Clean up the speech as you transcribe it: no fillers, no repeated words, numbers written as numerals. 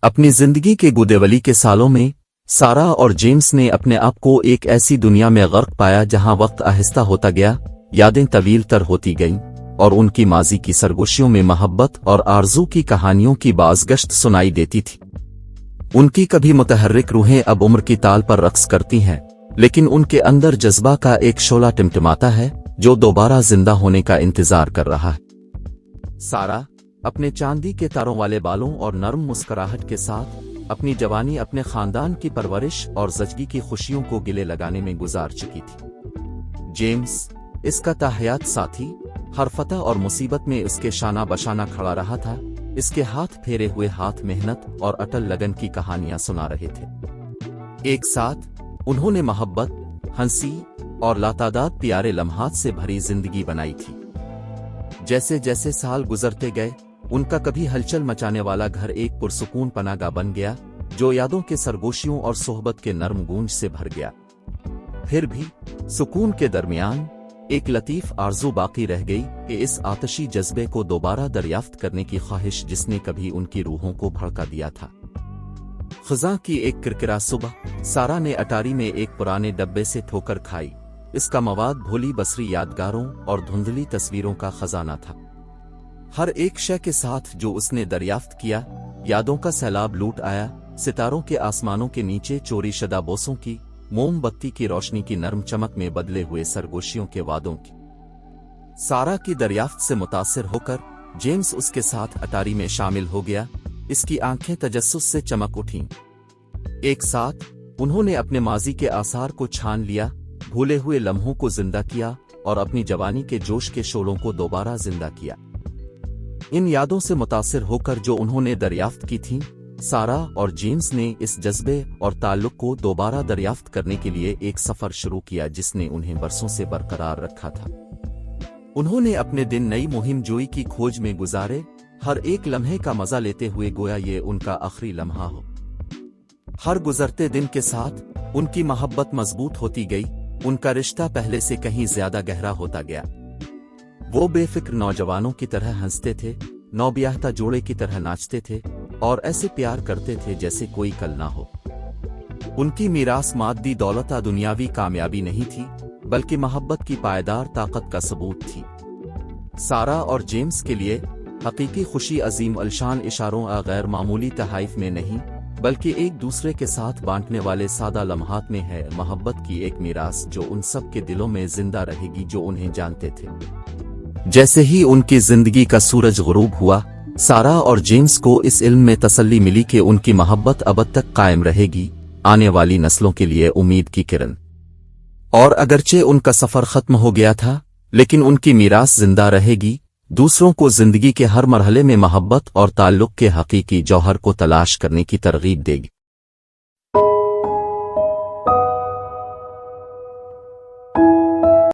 اپنی زندگی کے گودیولی کے سالوں میں سارا اور جیمز نے اپنے آپ کو ایک ایسی دنیا میں غرق پایا جہاں وقت آہستہ ہوتا گیا، یادیں طویل تر ہوتی گئیں، اور ان کی ماضی کی سرگوشیوں میں محبت اور آرزو کی کہانیوں کی بازگشت سنائی دیتی تھی۔ ان کی کبھی متحرک روحیں اب عمر کی تال پر رقص کرتی ہیں، لیکن ان کے اندر جذبہ کا ایک شعلہ ٹمٹماتا ہے جو دوبارہ زندہ ہونے کا انتظار کر رہا ہے۔ سارا اپنے چاندی کے تاروں والے بالوں اور نرم مسکراہٹ کے ساتھ اپنی جوانی اپنے خاندان کی پرورش اور زچگی کی خوشیوں کو گلے لگانے میں گزار چکی تھی۔ جیمز اس کا تاحیات ساتھی ہر فتح اور مصیبت میں اس کے شانہ بشانہ کھڑا رہا تھا، اس کے ہاتھ پھیرے ہوئے ہاتھ محنت اور اٹل لگن کی کہانیاں سنا رہے تھے۔ ایک ساتھ انہوں نے محبت، ہنسی اور لاتعداد پیارے لمحات سے بھری زندگی بنائی تھی۔ جیسے جیسے سال گزرتے گئے، ان کا کبھی ہلچل مچانے والا گھر ایک پرسکون پناہ گاہ بن گیا جو یادوں کے سرگوشیوں اور صحبت کے نرم گونج سے بھر گیا۔ پھر بھی سکون کے درمیان ایک لطیف آرزو باقی رہ گئی کہ اس آتشی جذبے کو دوبارہ دریافت کرنے کی خواہش جس نے کبھی ان کی روحوں کو بھڑکا دیا تھا۔ خزاں کی ایک کرکرا صبح سارا نے اٹاری میں ایک پرانے ڈبے سے ٹھوکر کھائی۔ اس کا مواد بھولی بصری یادگاروں اور دھندلی تصویروں کا خزانہ تھا۔ ہر ایک شے کے ساتھ جو اس نے دریافت کیا، یادوں کا سیلاب لوٹ آیا، ستاروں کے آسمانوں کے نیچے چوری شدہ بوسوں کی، موم بتی کی روشنی کی نرم چمک میں بدلے ہوئے سرگوشیوں کے وعدوں کی۔ سارا کی دریافت سے متاثر ہو کر جیمز اس کے ساتھ اٹاری میں شامل ہو گیا۔ اس کی آنکھیں تجسس سے چمک اٹھیں۔ ایک ساتھ انہوں نے اپنے ماضی کے آثار کو چھان لیا، بھولے ہوئے لمحوں کو زندہ کیا اور اپنی جوانی کے جوش کے شعلوں کو دوبارہ زندہ کیا۔ ان یادوں سے متاثر ہو کر جو انہوں نے دریافت کی تھیں، سارا اور جیمز نے اس جذبے اور تعلق کو دوبارہ دریافت کرنے کے لیے ایک سفر شروع کیا جس نے انہیں برسوں سے برقرار رکھا تھا۔ انہوں نے اپنے دن نئی مہم جوئی کی کھوج میں گزارے، ہر ایک لمحے کا مزہ لیتے ہوئے گویا یہ ان کا آخری لمحہ ہو۔ ہر گزرتے دن کے ساتھ ان کی محبت مضبوط ہوتی گئی، ان کا رشتہ پہلے سے کہیں زیادہ گہرا ہوتا گیا۔ وہ بے فکر نوجوانوں کی طرح ہنستے تھے، نوبیاہتا جوڑے کی طرح ناچتے تھے اور ایسے پیار کرتے تھے جیسے کوئی کل نہ ہو۔ ان کی میراث مادی دولت یا دنیاوی کامیابی نہیں تھی، بلکہ محبت کی پائیدار طاقت کا ثبوت تھی۔ سارا اور جیمز کے لیے حقیقی خوشی عظیم الشان اشاروں یا غیر معمولی تحائف میں نہیں، بلکہ ایک دوسرے کے ساتھ بانٹنے والے سادہ لمحات میں ہے، محبت کی ایک میراث جو ان سب کے دلوں میں زندہ رہے گی جو انہیں جانتے تھے۔ جیسے ہی ان کی زندگی کا سورج غروب ہوا، سارا اور جیمز کو اس علم میں تسلی ملی کہ ان کی محبت ابد تک قائم رہے گی، آنے والی نسلوں کے لیے امید کی کرن۔ اور اگرچہ ان کا سفر ختم ہو گیا تھا، لیکن ان کی میراث زندہ رہے گی، دوسروں کو زندگی کے ہر مرحلے میں محبت اور تعلق کے حقیقی جوہر کو تلاش کرنے کی ترغیب دے گی۔